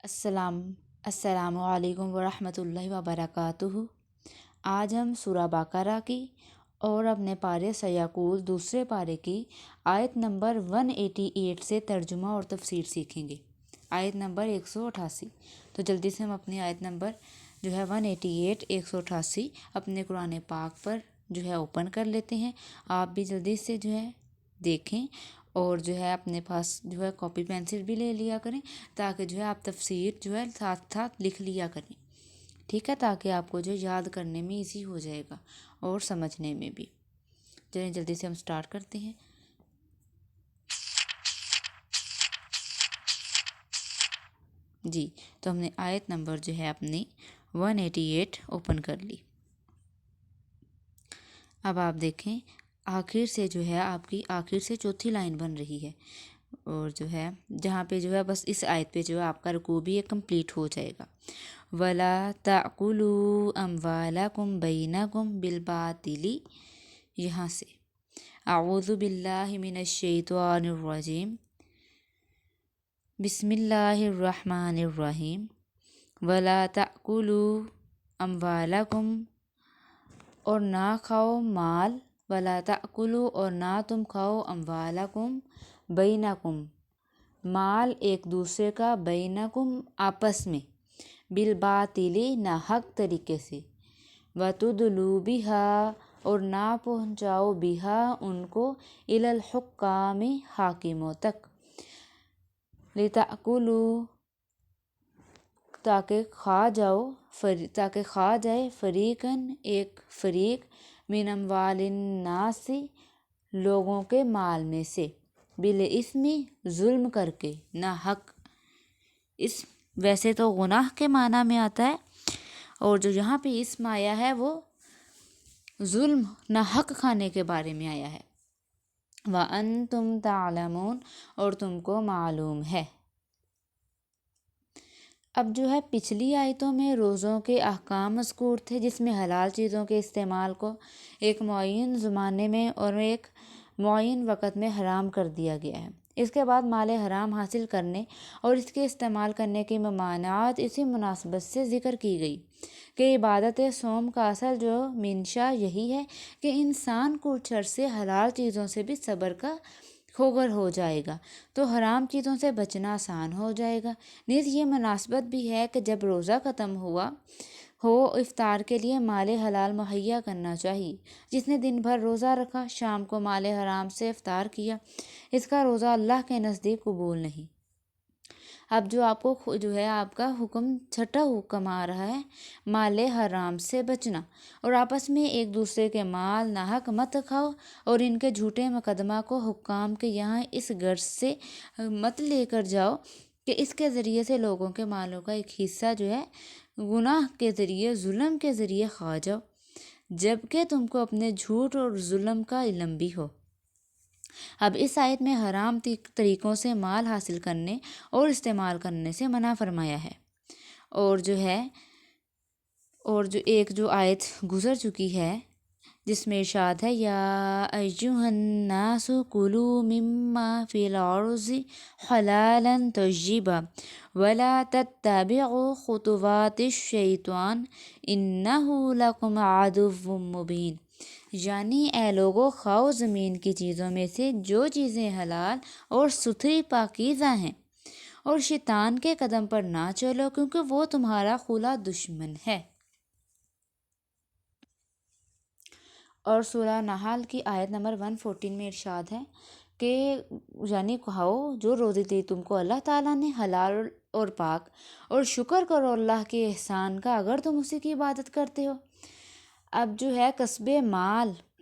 السلام السلام علیکم ورحمۃ اللہ وبرکاتہ۔ آج ہم سورہ بقرہ کی اور اپنے پارے سیاقول دوسرے پارے کی آیت نمبر 188 سے ترجمہ اور تفسیر سیکھیں گے۔ آیت نمبر 188۔ تو جلدی سے ہم اپنی آیت نمبر 188 188 اپنے قرآن پاک پر اوپن کر لیتے ہیں۔ آپ بھی جلدی سے دیکھیں اور اپنے پاس کاپی پینسل بھی لے لیا کریں، تاکہ آپ تفسیر ساتھ ساتھ لکھ لیا کریں، ٹھیک ہے، تاکہ آپ کو یاد کرنے میں ایزی ہو جائے گا اور سمجھنے میں بھی۔ چلیں جلدی سے ہم سٹارٹ کرتے ہیں۔ جی، تو ہم نے آیت نمبر اپنی 188 اوپن کر لی۔ اب آپ دیکھیں آخر سے آپ کی آخر سے چوتھی لائن بن رہی ہے، اور جہاں پہ بس اس آیت پہ آپ کا رکوع بھی کمپلیٹ ہو جائے گا۔ وَلَا تَأْكُلُوا أَمْوَالَكُمْ بَيْنَكُمْ بِالْبَاطِلِ، یہاں سے اعوذ باللہ من الشیطان الرجیم، بسم اللہ الرحمن الرحیم۔ وَلَا تَأْكُلُوا أَمْوَالَكُمْ، اور نہ کھاؤ مال، وَلَا تَأْكُلُوا، اور نہ تم کھاؤ، أَمْوَالَكُمْ بَيْنَكُمْ، مال ایک دوسرے کا، بینکم آپس میں، بالباطل ناحق طریقے سے، وَتُدْلُوا بِهَا، اور نہ پہنچاؤ بِهَا ان کو، إِلَى الْحُكَّامِ حاکموں تک، لِتَأْكُلُوا، تاکہ کھا جائے، فریقاً ایک فریق، من اموال الناس، لوگوں کے مال میں سے، بالاسم ظلم کر کے، ناحق۔ اس ویسے تو گناہ کے معنی میں آتا ہے، اور یہاں پہ اسم آیا ہے وہ ظلم، ناحق کھانے کے بارے میں آیا ہے۔ وَأَنْتُمْ تَعْلَمُونَ، اور تم کو معلوم ہے۔ اب پچھلی آیتوں میں روزوں کے احکام مذکور تھے، جس میں حلال چیزوں کے استعمال کو ایک معین زمانے میں اور ایک معین وقت میں حرام کر دیا گیا ہے۔ اس کے بعد مال حرام حاصل کرنے اور اس کے استعمال کرنے کی ممانعت اسی مناسبت سے ذکر کی گئی کہ عبادت صوم کا اصل منشا یہی ہے کہ انسان کچھ عرصے حلال چیزوں سے بھی صبر کا خوگر ہو جائے گا تو حرام چیزوں سے بچنا آسان ہو جائے گا۔ نیز یہ مناسبت بھی ہے کہ جب روزہ ختم ہو افطار کے لیے مال حلال مہیا کرنا چاہیے۔ جس نے دن بھر روزہ رکھا، شام کو مال حرام سے افطار کیا، اس کا روزہ اللہ کے نزدیک قبول نہیں۔ اب آپ کو آپ کا چھٹا حکم آ رہا ہے، مال حرام سے بچنا، اور آپس میں ایک دوسرے کے مال ناحق مت کھاؤ، اور ان کے جھوٹے مقدمہ کو حکام کے یہاں اس غرض سے مت لے کر جاؤ کہ اس کے ذریعے سے لوگوں کے مالوں کا ایک حصہ گناہ کے ذریعے، ظلم کے ذریعے کھا جاؤ، جبکہ تم کو اپنے جھوٹ اور ظلم کا علم بھی ہو۔ اب اس آیت میں حرام طریقوں سے مال حاصل کرنے اور استعمال کرنے سے منع فرمایا ہے، اور ایک آیت گزر چکی ہے جس میں ارشاد ہے، یا ایھا الناس کلوا مما فی الارض حلالا طیبا ولا تتبعوا خطوات الشیطان انہ لکم عدو مبین، یعنی اے لوگو کھاؤ زمین کی چیزوں میں سے جو چیزیں حلال اور ستھری پاکیزہ ہیں، اور شیطان کے قدم پر نہ چلو کیونکہ وہ تمہارا کھلا دشمن ہے۔ اور سورہ نحل کی آیت نمبر 114 میں ارشاد ہے کہ کھاؤ جو روزی دی تم کو اللہ تعالیٰ نے حلال اور پاک، اور شکر کرو اللہ کے احسان کا اگر تم اسی کی عبادت کرتے ہو۔ اب کسب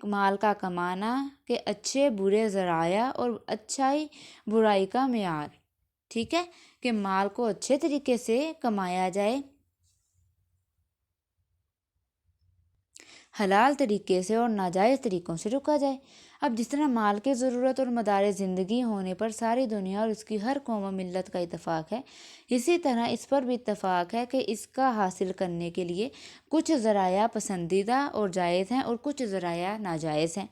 مال کا کمانا کے اچھے برے ذرائع اور اچھائی برائی کا معیار، ٹھیک ہے، کہ مال کو اچھے طریقے سے کمایا جائے، حلال طریقے سے، اور ناجائز طریقوں سے رکا جائے۔ اب جس طرح مال کی ضرورت اور مدار زندگی ہونے پر ساری دنیا اور اس کی ہر قوم و ملت کا اتفاق ہے، اسی طرح اس پر بھی اتفاق ہے کہ اس کا حاصل کرنے کے لیے کچھ ذرائع پسندیدہ اور جائز ہیں اور کچھ ذرائع ناجائز ہیں۔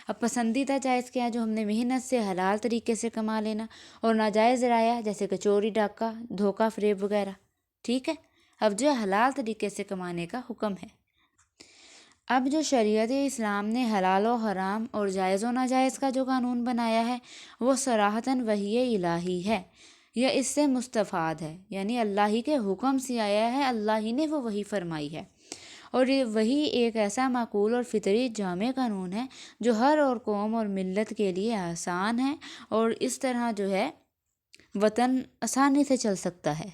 اب پسندیدہ جائز کیا ہے؟ جو ہم نے محنت سے حلال طریقے سے کما لینا، اور ناجائز ذرائع جیسے کہ چوری، ڈاکہ، دھوکہ فریب وغیرہ، ٹھیک ہے۔ اب جو حلال طریقے سے کمانے کا حکم ہے۔ اب جو شریعت اسلام نے حلال و حرام اور جائز و ناجائز کا جو قانون بنایا ہے وہ صراحتاً وحی الہی ہے، یا اس سے مستفاد ہے، یعنی اللہ ہی کے حکم سے آیا ہے، اللہ ہی نے وہ وحی فرمائی ہے، اور یہ وہی ایک ایسا معقول اور فطری جامع قانون ہے جو ہر اور قوم اور ملت کے لیے آسان ہے، اور اس طرح جو ہے وطن آسانی سے چل سکتا ہے۔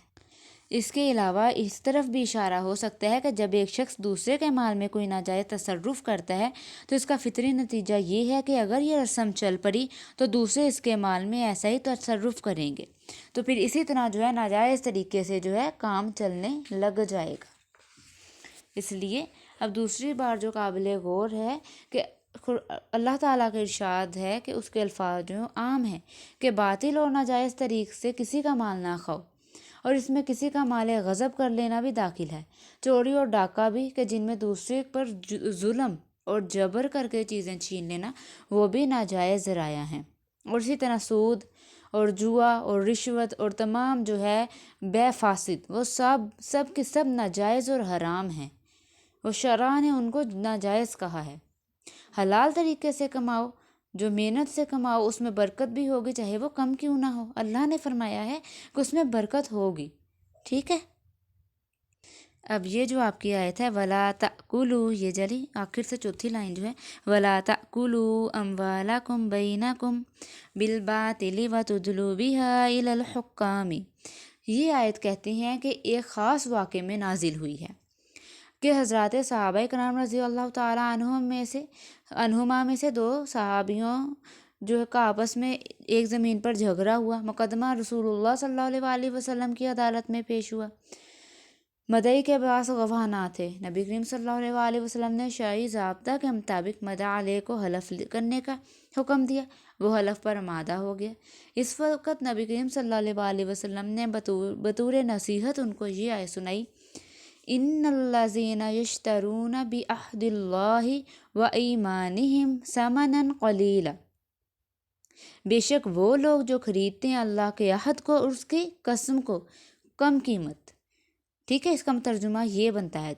اس کے علاوہ اس طرف بھی اشارہ ہو سکتا ہے کہ جب ایک شخص دوسرے کے مال میں کوئی ناجائز تصرف کرتا ہے تو اس کا فطری نتیجہ یہ ہے کہ اگر یہ رسم چل پڑی تو دوسرے اس کے مال میں ایسا ہی تصرف کریں گے، تو پھر اسی طرح جو ہے ناجائز طریقے سے جو ہے کام چلنے لگ جائے گا۔ اس لیے اب دوسری بار جو قابل غور ہے کہ اللہ تعالیٰ کا ارشاد ہے کہ اس کے الفاظ جو عام ہیں کہ باطل اور ناجائز طریق سے کسی کا مال نہ کھاؤ، اور اس میں کسی کا مال غصب کر لینا بھی داخل ہے، چوری اور ڈاکہ بھی، کہ جن میں دوسرے پر ظلم اور جبر کر کے چیزیں چھین لینا وہ بھی ناجائز ذرائع ہیں، اور اسی طرح سود اور جوا اور رشوت اور تمام جو ہے بے فاسد، وہ سب کے سب ناجائز اور حرام ہیں، وہ شرع نے ان کو ناجائز کہا ہے۔ حلال طریقے سے کماؤ، جو محنت سے کماؤ، اس میں برکت بھی ہوگی چاہے وہ کم کیوں نہ ہو، اللہ نے فرمایا ہے کہ اس میں برکت ہوگی، ٹھیک ہے۔ اب یہ جو آپ کی آیت ہے وَلَا تَأْكُلُوا، یہ جلی آخر سے چوتھی لائن جو ہے وَلَا تَأْكُلُوا أَمْوَالَكُمْ بَيْنَكُمْ بِالْبَاطِلِ وَتُدْلُوا بِهَا إِلَى الْحُكَّامِ، یہ آیت کہتے ہیں کہ ایک خاص واقعے میں نازل ہوئی ہے کہ حضرات صحابہ کرام رضی اللہ تعالیٰ عنہما میں سے دو صحابیوں جو ہے کا آپس میں ایک زمین پر جھگڑا ہوا، مقدمہ رسول اللہ صلی اللہ علیہ وسلم کی عدالت میں پیش ہوا، مدعی کے پاس گواہ نہ تھے، نبی کریم صلی اللہ علیہ وسلم نے شرعی ضابطہ کے مطابق مدعی علیہ کو حلف کرنے کا حکم دیا، وہ حلف پر آمادہ ہو گیا۔ اس وقت نبی کریم صلی اللہ علیہ وسلم نے بطور نصیحت ان کو یہ آیت سنائی، ان الذین یشترون بعہد اللہ وایمانہم ثمنا قلیلا، بے شک وہ لوگ جو خریدتے ہیں اللہ کے عہد کو اور اس کی قسم کو کم قیمت، ٹھیک ہے۔ اس کا ترجمہ یہ بنتا ہے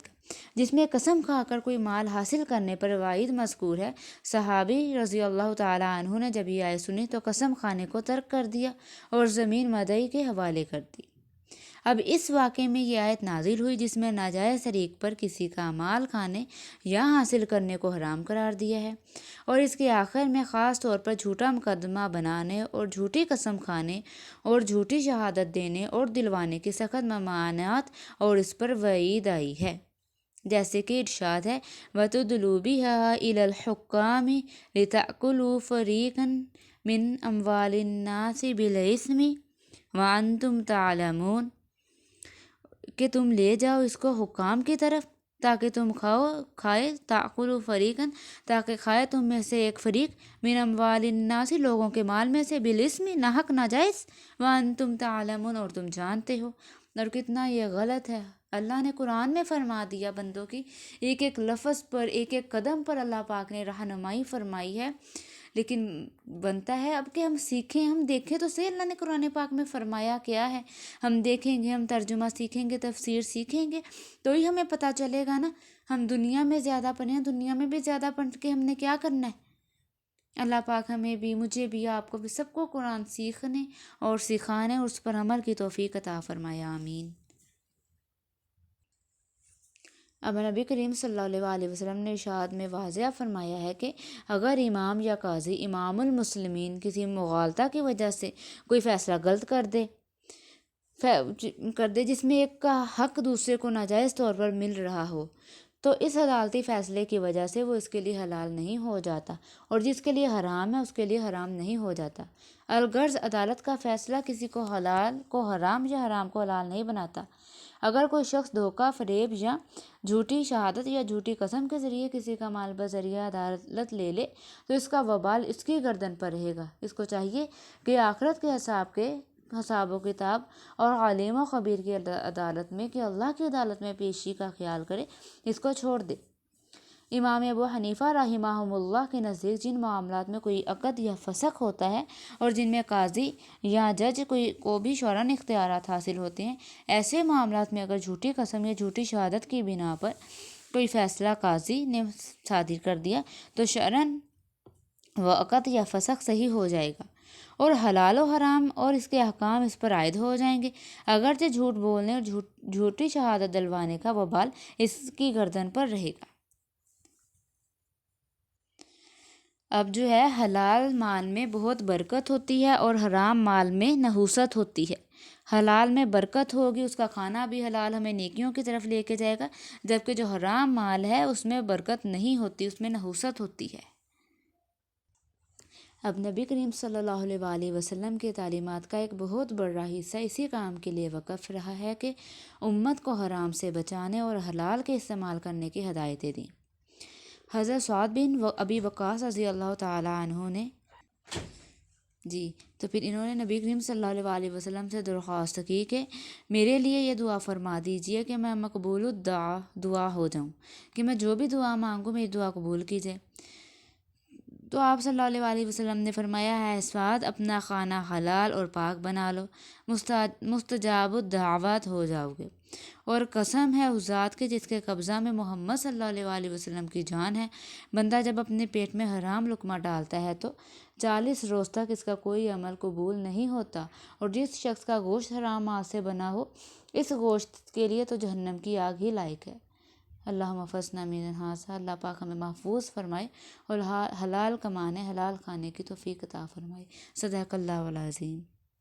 جس میں قسم کھا کر کوئی مال حاصل کرنے پر وعید مذکور ہے۔ صحابی رضی اللہ تعالیٰ عنہ نے جب یہ آیت سنی تو قسم کھانے کو ترک کر دیا اور زمین مدعی کے حوالے کر دی۔ اب اس واقعے میں یہ آیت نازل ہوئی جس میں ناجائز طریق پر کسی کا مال کھانے یا حاصل کرنے کو حرام قرار دیا ہے، اور اس کے آخر میں خاص طور پر جھوٹا مقدمہ بنانے اور جھوٹی قسم کھانے اور جھوٹی شہادت دینے اور دلوانے کی سخت ممانعت اور اس پر وعید آئی ہے، جیسے کہ ارشاد ہے وَتُدْلُوا بِهَا إِلَى الْحُكَّامِ لِتَأْكُلُوا فَرِيقًا مِّنْ أَمْوَالِ النَّاسِ بِالْإِثْمِ وَأَنْتُمْ تَعْلَمُونَ، کہ تم لے جاؤ اس کو حکام کی طرف تاکہ تم کھائے تاکلوا فریقاً، تاکہ کھائے تم میں سے ایک فریق، من اموال الناس، لوگوں کے مال میں سے، بالاسم، ناحق ناجائز، وانتم تعلمون، اور تم جانتے ہو۔ اور کتنا یہ غلط ہے، اللہ نے قرآن میں فرما دیا، بندوں کی ایک ایک لفظ پر، ایک ایک قدم پر اللہ پاک نے رہنمائی فرمائی ہے، لیکن بنتا ہے اب کہ ہم سیکھیں، ہم دیکھیں تو صحیح اللہ نے قرآن پاک میں فرمایا کیا ہے، ہم دیکھیں گے، ہم ترجمہ سیکھیں گے، تفسیر سیکھیں گے تو ہی ہمیں پتہ چلے گا نا۔ ہم دنیا میں زیادہ پڑھے ہیں، دنیا میں بھی زیادہ پڑھ کے ہم نے کیا کرنا ہے؟ اللہ پاک ہمیں بھی، مجھے بھی، آپ کو بھی، سب کو قرآن سیکھنے اور سکھانے اور اس پر عمل کی توفیق عطا فرمائے، آمین۔ اب نبی کریم صلی اللہ علیہ وسلم نے ارشاد میں واضح فرمایا ہے کہ اگر امام یا قاضی امام المسلمین کسی مغالطہ کی وجہ سے کوئی فیصلہ غلط کر دے جس میں ایک کا حق دوسرے کو ناجائز طور پر مل رہا ہو، تو اس عدالتی فیصلے کی وجہ سے وہ اس کے لیے حلال نہیں ہو جاتا، اور جس کے لیے حرام ہے اس کے لیے حرام نہیں ہو جاتا۔ الغرض عدالت کا فیصلہ کسی کو حلال کو حرام یا حرام کو حلال نہیں بناتا۔ اگر کوئی شخص دھوکہ، فریب یا جھوٹی شہادت یا جھوٹی قسم کے ذریعے کسی کا مال بذریعہ عدالت لے لے تو اس کا وبال اس کی گردن پر رہے گا۔ اس کو چاہیے کہ آخرت کے حساب و کتاب اور عالم و خبیر کی عدالت میں، کہ اللہ کی عدالت میں پیشی کا خیال کرے، اس کو چھوڑ دے۔ امام ابو حنیفہ رحمہم اللہ کے نزدیک جن معاملات میں کوئی عقد یا فسق ہوتا ہے اور جن میں قاضی یا جج کو بھی شرعاً اختیارات حاصل ہوتے ہیں، ایسے معاملات میں اگر جھوٹی قسم یا جھوٹی شہادت کی بنا پر کوئی فیصلہ قاضی نے صادر کر دیا تو شرعاً وہ عقد یا فسق صحیح ہو جائے گا اور حلال و حرام اور اس کے احکام اس پر عائد ہو جائیں گے، اگرچہ جھوٹ بولنے اور جھوٹی شہادت دلوانے کا وبال اس کی گردن پر رہے گا۔ اب جو ہے حلال مال میں بہت برکت ہوتی ہے اور حرام مال میں نحوست ہوتی ہے۔ حلال میں برکت ہوگی، اس کا کھانا بھی حلال ہمیں نیکیوں کی طرف لے کے جائے گا، جبکہ جو حرام مال ہے اس میں برکت نہیں ہوتی، اس میں نحوست ہوتی ہے۔ اب نبی کریم صلی اللہ علیہ وآلہ وسلم کی تعلیمات کا ایک بہت بڑا حصہ اسی کام کے لیے وقف رہا ہے کہ امت کو حرام سے بچانے اور حلال کے استعمال کرنے کی ہدایتیں دیں۔ حضرت سعد بن ابی وقاص رضی اللہ تعالیٰ عنہ نے تو پھر انہوں نے نبی کریم صلی اللہ علیہ وآلہ وسلم سے درخواست کی کہ میرے لیے یہ دعا فرما دیجئے کہ میں مقبول دعا ہو جاؤں، کہ میں جو بھی دعا مانگوں میری دعا قبول کیجئے۔ تو آپ صلی اللہ علیہ وآلہ وسلم نے فرمایا ہے سعد اپنا خانہ حلال اور پاک بنا لو، مستجاب الدعوات ہو جاؤ گے، اور قسم ہے اس ذات کے جس کے قبضہ میں محمد صلی اللہ علیہ وآلہ وسلم کی جان ہے، بندہ جب اپنے پیٹ میں حرام لقمہ ڈالتا ہے تو 40 روز تک اس کا کوئی عمل قبول نہیں ہوتا، اور جس شخص کا گوشت حرام مال سے بنا ہو اس گوشت کے لیے تو جہنم کی آگ ہی لائق ہے۔ اللہم احفظنا من ھذا، اللہ پاک ہمیں محفوظ فرمائے اور حلال کمانے حلال کھانے کی توفیق عطا فرمائے۔ صدق اللہ العظیم۔